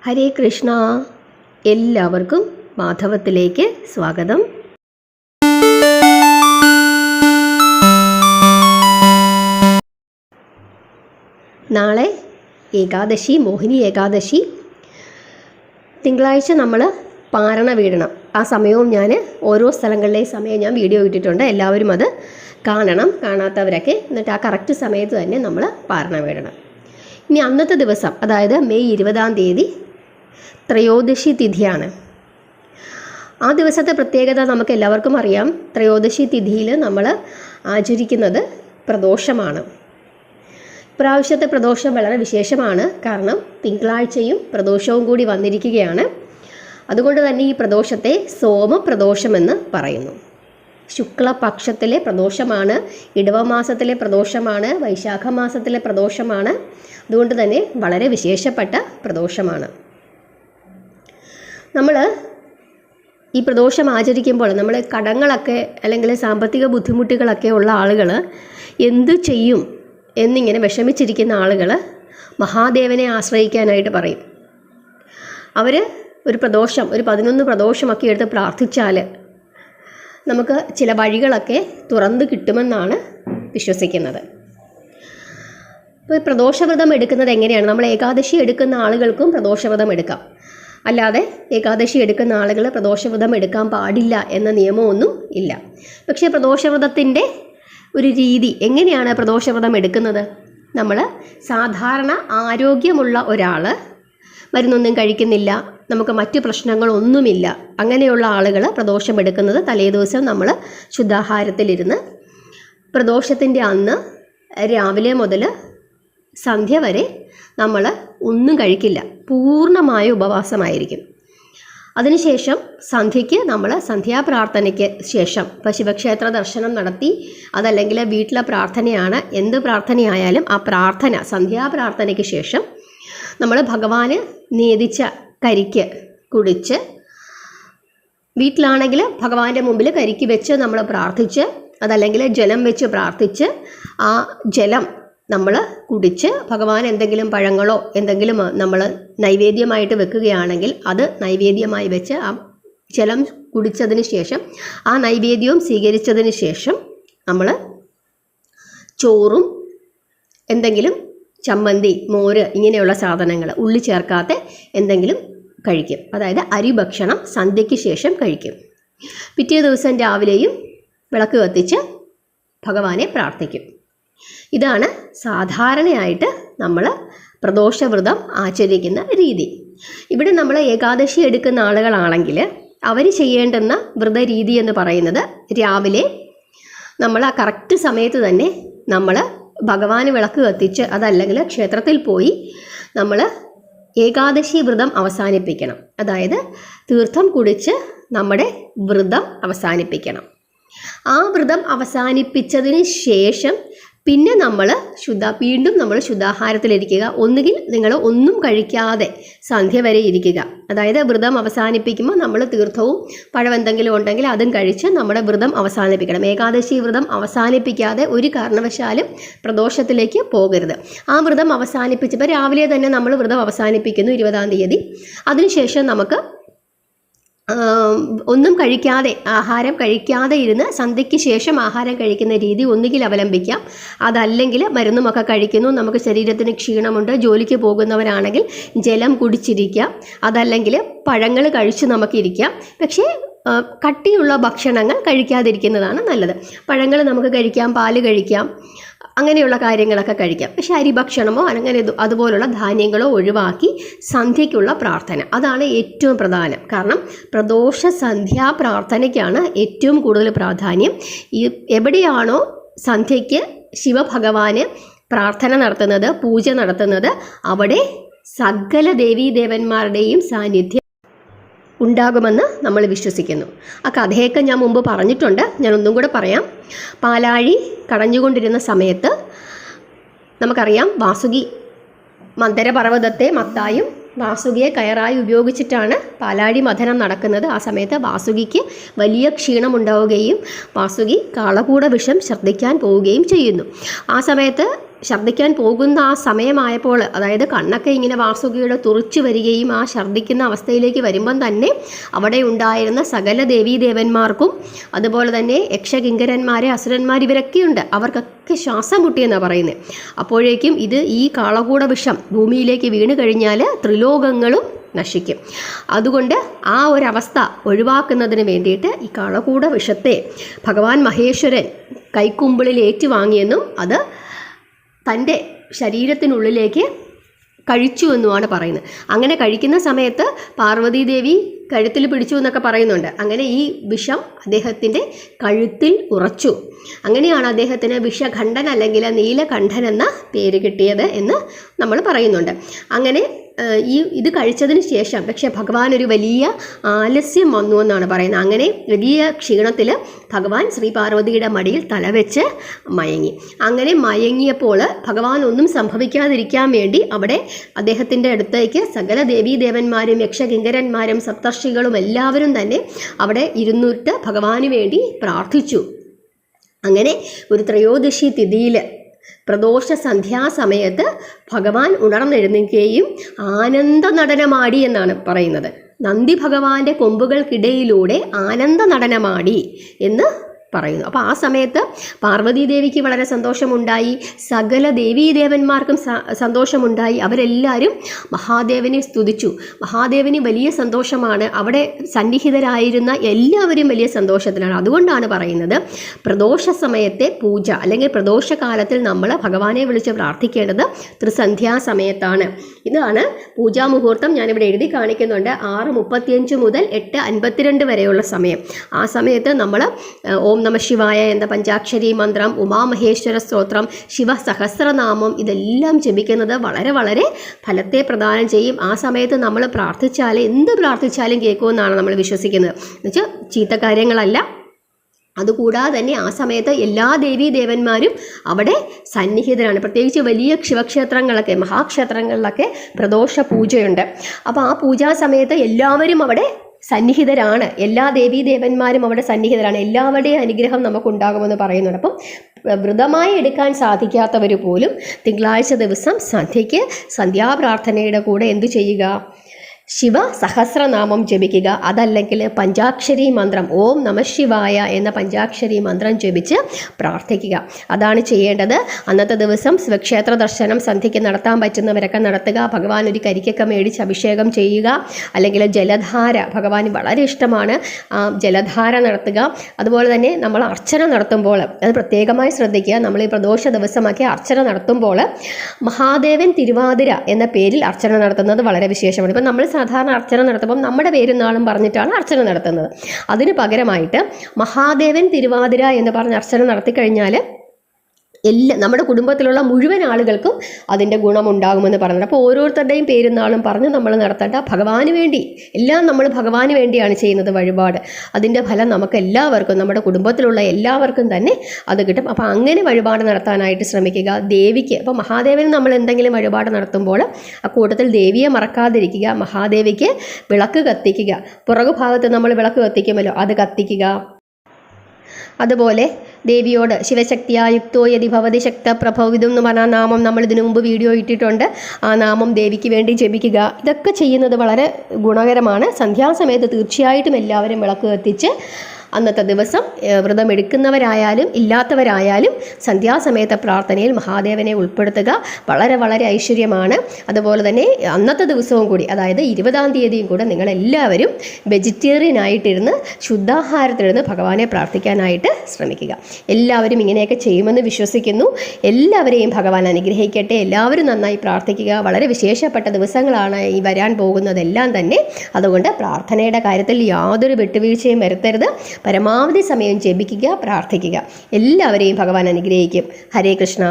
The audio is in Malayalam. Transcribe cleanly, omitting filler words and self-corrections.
ഹരേ കൃഷ്ണ. എല്ലാവർക്കും മാധവത്തിലേക്ക് സ്വാഗതം. നാളെ ഏകാദശി, മോഹിനി ഏകാദശി. തിങ്കളാഴ്ച നമ്മൾ പാരണ വീടണം. ആ സമയവും ഞാൻ ഓരോ സ്ഥലങ്ങളിലെ സമയം ഞാൻ വീഡിയോ ഇട്ടിട്ടുണ്ട്. എല്ലാവരും അത് കാണണം, കാണാത്തവരൊക്കെ. എന്നിട്ട് ആ കറക്റ്റ് സമയത്ത് തന്നെ നമ്മൾ പാരണ വീടണം. ഇനി അന്നത്തെ ദിവസം, അതായത് മെയ് 20-ാം തീയതി ത്രയോദശി തിഥിയാണ്. ആ ദിവസത്തെ പ്രത്യേകത നമുക്ക് എല്ലാവർക്കും അറിയാം. ത്രയോദശി തിഥിയിൽ നമ്മൾ ആചരിക്കുന്നത് പ്രദോഷമാണ്. ഇപ്രാവശ്യത്തെ പ്രദോഷം വളരെ വിശേഷമാണ്. കാരണം തിങ്കളാഴ്ചയും പ്രദോഷവും കൂടി വന്നിരിക്കുകയാണ്. അതുകൊണ്ട് തന്നെ ഈ പ്രദോഷത്തെ സോമപ്രദോഷമെന്ന് പറയുന്നു. ശുക്ലപക്ഷത്തിലെ പ്രദോഷമാണ്, ഇടവമാസത്തിലെ പ്രദോഷമാണ്, വൈശാഖ മാസത്തിലെ പ്രദോഷമാണ്. അതുകൊണ്ട് തന്നെ വളരെ വിശേഷപ്പെട്ട പ്രദോഷമാണ്. നമ്മൾ ഈ പ്രദോഷം ആചരിക്കുമ്പോൾ നമ്മൾ കടങ്ങളൊക്കെ അല്ലെങ്കിൽ സാമ്പത്തിക ബുദ്ധിമുട്ടുകളൊക്കെ ഉള്ള ആളുകൾ എന്തു ചെയ്യും എന്നിങ്ങനെ വിഷമിച്ചിരിക്കുന്ന ആളുകൾ മഹാദേവനെ ആശ്രയിക്കാനായിട്ട് പറയും. അവർ ഒരു പ്രദോഷം, ഒരു 11 പ്രദോഷമൊക്കെ എടുത്ത് പ്രാർത്ഥിച്ചാൽ നമുക്ക് ചില വഴികളൊക്കെ തുറന്നു കിട്ടുമെന്നാണ് വിശ്വസിക്കുന്നത്. ഇപ്പോൾ പ്രദോഷവ്രതം എടുക്കുന്നത് എങ്ങനെയാണ്? നമ്മൾ ഏകാദശി എടുക്കുന്ന ആളുകൾക്കും പ്രദോഷവ്രതം എടുക്കാം. അല്ലാതെ ഏകാദശി എടുക്കുന്ന ആളുകൾ പ്രദോഷവ്രതം എടുക്കാൻ പാടില്ല എന്ന നിയമമൊന്നും ഇല്ല. പക്ഷേ പ്രദോഷവ്രതത്തിൻ്റെ ഒരു രീതി എങ്ങനെയാണ് പ്രദോഷവ്രതം എടുക്കുന്നത്? നമ്മൾ സാധാരണ ആരോഗ്യമുള്ള ഒരാൾ, മരുന്നൊന്നും കഴിക്കുന്നില്ല, നമുക്ക് മറ്റു പ്രശ്നങ്ങളൊന്നുമില്ല, അങ്ങനെയുള്ള ആളുകൾ പ്രദോഷം എടുക്കുന്നത് തലേദിവസം നമ്മൾ ശുദ്ധാഹാരത്തിലിരുന്ന് പ്രദോഷത്തിൻ്റെ അന്ന് രാവിലെ മുതൽ സന്ധ്യ വരെ നമ്മൾ ഒന്നും കഴിക്കില്ല, പൂർണ്ണമായ ഉപവാസമായിരിക്കും. അതിനുശേഷം സന്ധ്യയ്ക്ക് നമ്മൾ സന്ധ്യാപ്രാർത്ഥനയ്ക്ക് ശേഷം, ഇപ്പോൾ ശിവക്ഷേത്ര ദർശനം നടത്തി, അതല്ലെങ്കിൽ വീട്ടിലെ പ്രാർത്ഥനയാണ്, എന്ത് പ്രാർത്ഥനയായാലും ആ പ്രാർത്ഥന, സന്ധ്യാപ്രാർത്ഥനയ്ക്ക് ശേഷം നമ്മൾ ഭഗവാന് നേദിച്ച കരിക്ക് കുടിച്ച്, വീട്ടിലാണെങ്കിൽ ഭഗവാന്റെ മുമ്പിൽ കരിക്ക് വെച്ച് നമ്മൾ പ്രാർത്ഥിച്ച്, അതല്ലെങ്കിൽ ജലം വെച്ച് പ്രാർത്ഥിച്ച്, ആ ജലം നമ്മൾ കുടിച്ച്, ഭഗവാൻ എന്തെങ്കിലും പഴങ്ങളോ എന്തെങ്കിലും നമ്മൾ നൈവേദ്യമായിട്ട് വെക്കുകയാണെങ്കിൽ അത് നൈവേദ്യമായി വെച്ച് ആ ജലം കുടിച്ചതിന് ശേഷം, ആ നൈവേദ്യവും സ്വീകരിച്ചതിന് ശേഷം നമ്മൾ ചോറും എന്തെങ്കിലും ചമ്മന്തി, മോര്, ഇങ്ങനെയുള്ള സാധനങ്ങൾ, ഉള്ളി ചേർക്കാത്ത എന്തെങ്കിലും കഴിക്കും. അതായത് അരിഭക്ഷണം സന്ധ്യയ്ക്ക് ശേഷം കഴിക്കും. പിറ്റേ ദിവസം രാവിലെയും വിളക്ക് കത്തിച്ച് ഭഗവാനെ പ്രാർത്ഥിക്കും. ഇതാണ് സാധാരണയായിട്ട് നമ്മൾ പ്രദോഷവ്രതം ആചരിക്കുന്ന രീതി. ഇവിടെ നമ്മൾ ഏകാദശി എടുക്കുന്ന ആളുകളാണെങ്കിൽ അവർ ചെയ്യേണ്ടുന്ന വ്രതരീതി എന്ന് പറയുന്നത്, രാവിലെ നമ്മൾ ആ കറക്റ്റ് സമയത്ത് തന്നെ നമ്മൾ ഭഗവാന് വിളക്ക് കത്തിച്ച്, അതല്ലെങ്കിൽ ക്ഷേത്രത്തിൽ പോയി നമ്മൾ ഏകാദശി വ്രതം അവസാനിപ്പിക്കണം. അതായത് തീർത്ഥം കുടിച്ച് നമ്മുടെ വ്രതം അവസാനിപ്പിക്കണം. ആ വ്രതം അവസാനിപ്പിച്ചതിന് ശേഷം പിന്നെ നമ്മൾ വീണ്ടും നമ്മൾ ശുദ്ധാഹാരത്തിലിരിക്കുക. ഒന്നുകിൽ നിങ്ങൾ ഒന്നും കഴിക്കാതെ സന്ധ്യ വരെ ഇരിക്കുക. അതായത് വ്രതം അവസാനിപ്പിക്കുമ്പോൾ നമ്മൾ തീർത്ഥവും പഴം എന്തെങ്കിലും ഉണ്ടെങ്കിൽ അതും കഴിച്ച് നമ്മുടെ വ്രതം അവസാനിപ്പിക്കണം. ഏകാദശി വ്രതം അവസാനിപ്പിക്കാതെ ഒരു കാരണവശാലും പ്രദോഷത്തിലേക്ക് പോകരുത്. ആ വ്രതം അവസാനിപ്പിച്ചപ്പോൾ രാവിലെ തന്നെ നമ്മൾ വ്രതം അവസാനിപ്പിക്കുന്നു 20-ാം തീയതി. അതിനുശേഷം നമുക്ക് ഒന്നും കഴിക്കാതെ, ആഹാരം കഴിക്കാതെ ഇരുന്ന് സന്ധ്യയ്ക്ക് ശേഷം ആഹാരം കഴിക്കുന്ന രീതി ഒന്നുകിൽ അവലംബിക്കാം. അതല്ലെങ്കിൽ മരുന്നുമൊക്കെ കഴിക്കുന്നു, നമുക്ക് ശരീരത്തിന് ക്ഷീണമുണ്ട്, ജോലിക്ക് പോകുന്നവരാണെങ്കിൽ ജലം കുടിച്ചിരിക്കാം, അതല്ലെങ്കിൽ പഴങ്ങൾ കഴിച്ച് നമുക്കിരിക്കാം. പക്ഷേ കട്ടിയുള്ള ഭക്ഷണങ്ങൾ കഴിക്കാതിരിക്കുന്നതാണ് നല്ലത്. പഴങ്ങൾ നമുക്ക് കഴിക്കാം, പാല് കഴിക്കാം, അങ്ങനെയുള്ള കാര്യങ്ങളൊക്കെ കഴിക്കാം. പക്ഷെ അരിഭക്ഷണമോ അങ്ങനെ അതുപോലുള്ള ധാന്യങ്ങളോ ഒഴിവാക്കി സന്ധ്യയ്ക്കുള്ള പ്രാർത്ഥന, അതാണ് ഏറ്റവും പ്രധാനം. കാരണം പ്രദോഷ സന്ധ്യാ പ്രാർത്ഥനയ്ക്കാണ് ഏറ്റവും കൂടുതൽ പ്രാധാന്യം. എവിടെയാണോ സന്ധ്യയ്ക്ക് ശിവഭഗവാന് പ്രാർത്ഥന നടത്തുന്നത്, പൂജ നടത്തുന്നത്, അവിടെ സകല ദേവീദേവന്മാരുടെയും സാന്നിധ്യം ഉണ്ടാകുമെന്ന് നമ്മൾ വിശ്വസിക്കുന്നു. ആ കഥയൊക്കെ ഞാൻ മുമ്പ് പറഞ്ഞിട്ടുണ്ട്, ഞാൻ ഒന്നും കൂടെ പറയാം. പാലാഴി കടഞ്ഞുകൊണ്ടിരുന്ന സമയത്ത് നമുക്കറിയാം, വാസുകി മന്ദരപർവ്വതത്തെ മത്തായും വാസുകിയെ കയറായി ഉപയോഗിച്ചിട്ടാണ് പാലാഴി മഥനം നടക്കുന്നത്. ആ സമയത്ത് വാസുകിക്ക് വലിയ ക്ഷീണമുണ്ടാവുകയും വാസുകി കാളകൂട വിഷം ശ്രദ്ധിക്കാൻ പോവുകയും ചെയ്യുന്നു. ആ സമയത്ത് ഛർദ്ദിക്കാൻ പോകുന്ന ആ സമയമായപ്പോൾ, അതായത് കണ്ണൊക്കെ ഇങ്ങനെ വാസുകിയുടെ തുറിച്ചു വരികയും ആ ഛർദ്ദിക്കുന്ന അവസ്ഥയിലേക്ക് വരുമ്പം തന്നെ അവിടെ ഉണ്ടായിരുന്ന സകല ദേവീദേവന്മാർക്കും അതുപോലെ തന്നെ യക്ഷകിങ്കരന്മാരെ, അസുരന്മാർ ഇവരൊക്കെയുണ്ട്, അവർക്കൊക്കെ ശ്വാസം മുട്ടിയെന്നാണ് പറയുന്നത്. അപ്പോഴേക്കും ഈ കാളകൂട വിഷം ഭൂമിയിലേക്ക് വീണ് കഴിഞ്ഞാൽ ത്രിലോകങ്ങളും നശിക്കും. അതുകൊണ്ട് ആ ഒരവസ്ഥ ഒഴിവാക്കുന്നതിന് വേണ്ടിയിട്ട് ഈ കാളകൂട വിഷത്തെ ഭഗവാൻ മഹേശ്വരൻ കൈക്കുമ്പിളിൽ ഏറ്റുവാങ്ങിയെന്നും അത് തൻ്റെ ശരീരത്തിനുള്ളിലേക്ക് കഴിച്ചു എന്നുമാണ് പറയുന്നത്. അങ്ങനെ കഴിക്കുന്ന സമയത്ത് പാർവതീദേവി കഴുത്തിൽ പിടിച്ചു എന്നൊക്കെ പറയുന്നുണ്ട്. അങ്ങനെ ഈ വിഷം അദ്ദേഹത്തിൻ്റെ കഴുത്തിൽ ഉറച്ചു. അങ്ങനെയാണ് അദ്ദേഹത്തിന് വിഷഖണ്ഡൻ അല്ലെങ്കിൽ നീലകണ്ഠൻ എന്ന പേര് കിട്ടിയത് എന്ന് നമ്മൾ പറയുന്നുണ്ട്. അങ്ങനെ ഇത് കഴിച്ചതിന് ശേഷം പക്ഷേ ഭഗവാൻ ഒരു വലിയ ആലസ്യം വന്നു എന്നാണ് പറയുന്നത്. അങ്ങനെ വലിയ ക്ഷീണത്തിൽ ഭഗവാൻ ശ്രീ പാർവതിയുടെ മടിയിൽ തലവെച്ച് മയങ്ങി. അങ്ങനെ മയങ്ങിയപ്പോൾ ഭഗവാൻ ഒന്നും സംഭവിക്കാതിരിക്കാൻ വേണ്ടി അവിടെ അദ്ദേഹത്തിൻ്റെ അടുത്തേക്ക് സകല ദേവീദേവന്മാരും യക്ഷകിങ്കരന്മാരും സപ്തർഷികളും എല്ലാവരും തന്നെ അവിടെ ഇരുന്നിട്ട് ഭഗവാന് വേണ്ടി പ്രാർത്ഥിച്ചു. അങ്ങനെ ഒരു ത്രയോദശി തിഥിയിൽ പ്രദോഷ സന്ധ്യാസമയത്ത് ഭഗവാൻ ഉണർന്നെഴുന്നേൽക്കുകയും ആനന്ദ നടനമാടി എന്നാണ് പറയുന്നത്. നന്ദി ഭഗവാന്റെ കൊമ്പുകൾക്കിടയിലൂടെ ആനന്ദ നടനമാടി എന്ന് പറയുന്നു. അപ്പോൾ ആ സമയത്ത് പാർവതീദേവിക്ക് വളരെ സന്തോഷമുണ്ടായി, സകല ദേവീദേവന്മാർക്കും സന്തോഷമുണ്ടായി. അവരെല്ലാവരും മഹാദേവനെ സ്തുതിച്ചു. മഹാദേവന് വലിയ സന്തോഷമാണ്. അവിടെ സന്നിഹിതരായിരുന്ന എല്ലാവരും വലിയ സന്തോഷത്തിലാണ്. അതുകൊണ്ടാണ് പറയുന്നത് പ്രദോഷ സമയത്തെ പൂജ അല്ലെങ്കിൽ പ്രദോഷകാലത്തിൽ നമ്മൾ ഭഗവാനെ വിളിച്ച് പ്രാർത്ഥിക്കേണ്ടത് ത്രിസന്ധ്യാസമയത്താണ്. ഇതാണ് പൂജാമുഹൂർത്തം. ഞാനിവിടെ എഴുതി കാണിക്കുന്നുണ്ട്. 6:35 മുതൽ 8:52 വരെയുള്ള സമയം. ആ സമയത്ത് നമ്മൾ ഓം നമ ശിവായ എന്ന പഞ്ചാക്ഷരി മന്ത്രം, ഉമാമഹേശ്വര സ്തോത്രം, ശിവസഹസ്രനാമം ഇതെല്ലാം ജപിക്കുന്നത് വളരെ വളരെ ഫലത്തെ പ്രദാനം ചെയ്യും. ആ സമയത്ത് നമ്മൾ പ്രാർത്ഥിച്ചാൽ എന്ത് പ്രാർത്ഥിച്ചാലും കേൾക്കുമെന്നാണ് നമ്മൾ വിശ്വസിക്കുന്നത്. എന്നുവെച്ചാൽ ചീത്ത കാര്യങ്ങളല്ല. അതുകൂടാതെ തന്നെ ആ സമയത്ത് എല്ലാ ദേവീദേവന്മാരും അവിടെ സന്നിഹിതരാണ്. പ്രത്യേകിച്ച് വലിയ ശിവക്ഷേത്രങ്ങളൊക്കെ, മഹാക്ഷേത്രങ്ങളിലൊക്കെ പ്രദോഷ പൂജയുണ്ട്. അപ്പോൾ ആ പൂജാ സമയത്ത് എല്ലാവരും അവിടെ സന്നിഹിതരാണ്. എല്ലാ ദേവീദേവന്മാരും അവിടെ സന്നിഹിതരാണ്. എല്ലാവരുടെയും അനുഗ്രഹം നമുക്കുണ്ടാകുമെന്ന് പറയുന്നുണ്ട്. അപ്പം വ്രതമായി എടുക്കാൻ സാധിക്കാത്തവർ പോലും തിങ്കളാഴ്ച ദിവസം സന്ധ്യയ്ക്ക് സന്ധ്യാപ്രാർത്ഥനയുടെ കൂടെ എന്തു ചെയ്യുക? ശിവ സഹസ്രനാമം ജപിക്കുക. അതല്ലെങ്കിൽ പഞ്ചാക്ഷരി മന്ത്രം ഓം നമ ശിവായ എന്ന പഞ്ചാക്ഷരി മന്ത്രം ജപിച്ച് പ്രാർത്ഥിക്കുക. അതാണ് ചെയ്യേണ്ടത്. അന്നത്തെ ദിവസം ശിവക്ഷേത്ര ദർശനം സന്ധ്യയ്ക്ക് നടത്താൻ പറ്റുന്നവരൊക്കെ നടത്തുക. ഭഗവാൻ ഒരു കരിക്കൊക്കെ മേടിച്ച് അഭിഷേകം ചെയ്യുക. അല്ലെങ്കിൽ ജലധാര, ഭഗവാന് വളരെ ഇഷ്ടമാണ്, ജലധാര നടത്തുക. അതുപോലെ തന്നെ നമ്മൾ അർച്ചന നടത്തുമ്പോൾ അത് പ്രത്യേകമായി ശ്രദ്ധിക്കുക. നമ്മൾ ഈ പ്രദോഷ ദിവസമൊക്കെ അർച്ചന നടത്തുമ്പോൾ മഹാദേവൻ തിരുവാതിര എന്ന പേരിൽ അർച്ചന നടത്തുന്നത് വളരെ വിശേഷമാണ്. ഇപ്പം നമ്മൾ സാധാരണ അർച്ചന നടത്തുമ്പം നമ്മുടെ പേരും നാളും പറഞ്ഞിട്ടാണ് അർച്ചന നടത്തുന്നത്. അതിന് പകരമായിട്ട് മഹാദേവൻ തിരുവാതിര എന്ന് പറഞ്ഞ് അർച്ചന നടത്തിക്കഴിഞ്ഞാൽ നമ്മുടെ കുടുംബത്തിലുള്ള മുഴുവൻ ആളുകൾക്കും അതിൻ്റെ ഗുണമുണ്ടാകുമെന്ന് പറഞ്ഞത്. അപ്പോൾ ഓരോരുത്തരുടെയും പേരും നാളും പറഞ്ഞ് നമ്മൾ നടത്തേണ്ട ഭഗവാന് വേണ്ടി, എല്ലാം നമ്മൾ ഭഗവാന് വേണ്ടിയാണ് ചെയ്യുന്നത് വഴിപാട്. അതിൻ്റെ ഫലം നമുക്ക് എല്ലാവർക്കും, നമ്മുടെ കുടുംബത്തിലുള്ള എല്ലാവർക്കും തന്നെ അത് കിട്ടും. അപ്പോൾ അങ്ങനെ വഴിപാട് നടത്താനായിട്ട് ശ്രമിക്കുക. ദേവിക്ക്, അപ്പോൾ മഹാദേവന് നമ്മൾ എന്തെങ്കിലും വഴിപാട് നടത്തുമ്പോൾ ആ കൂട്ടത്തിൽ ദേവിയെ മറക്കാതിരിക്കുക. മഹാദേവിക്ക് വിളക്ക് കത്തിക്കുക. പുറകുഭാഗത്ത് നമ്മൾ വിളക്ക് കത്തിക്കുമല്ലോ, അത് കത്തിക്കുക. അതുപോലെ ദേവിയോട് ശിവശക്തിയായുക്തോ യതി ഭവതി ശക്ത പ്രഭവിതും എന്ന് പറഞ്ഞ നാമം നമ്മൾ ഇതിനു മുമ്പ് വീഡിയോ ഇട്ടിട്ടുണ്ട്. ആ നാമം ദേവിക്ക് വേണ്ടി ജപിക്കുക. ഇതൊക്കെ ചെയ്യുന്നത് വളരെ ഗുണകരമാണ്. സന്ധ്യാസമയത്ത് തീർച്ചയായിട്ടും എല്ലാവരും വിളക്ക് കത്തിച്ച് അന്നത്തെ ദിവസം വ്രതമെടുക്കുന്നവരായാലും ഇല്ലാത്തവരായാലും സന്ധ്യാസമയത്തെ പ്രാർത്ഥനയിൽ മഹാദേവനെ ഉൾപ്പെടുത്തുക. വളരെ വളരെ ഐശ്വര്യമാണ്. അതുപോലെ തന്നെ അന്നത്തെ ദിവസവും കൂടി, അതായത് 20-ാം തീയതിയും കൂടെ നിങ്ങളെല്ലാവരും വെജിറ്റേറിയൻ ആയിട്ടിരുന്ന് ശുദ്ധാഹാരത്തിലിരുന്ന് ഭഗവാനെ പ്രാർത്ഥിക്കാനായിട്ട് ശ്രമിക്കുക. എല്ലാവരും ഇങ്ങനെയൊക്കെ ചെയ്യുമെന്ന് വിശ്വസിക്കുന്നു. എല്ലാവരെയും ഭഗവാൻ അനുഗ്രഹിക്കട്ടെ. എല്ലാവരും നന്നായി പ്രാർത്ഥിക്കുക. വളരെ വിശേഷപ്പെട്ട ദിവസങ്ങളാണ് ഈ വരാൻ പോകുന്നതെല്ലാം തന്നെ. അതുകൊണ്ട് പ്രാർത്ഥനയുടെ കാര്യത്തിൽ യാതൊരു വിട്ടുവീഴ്ചയും വരുത്തരുത്. പരമാവധി സമയം ജപിക്കുക, പ്രാർത്ഥിക്കുക. എല്ലാവരെയും ഭഗവാൻ അനുഗ്രഹിക്കും. ഹരേ കൃഷ്ണ.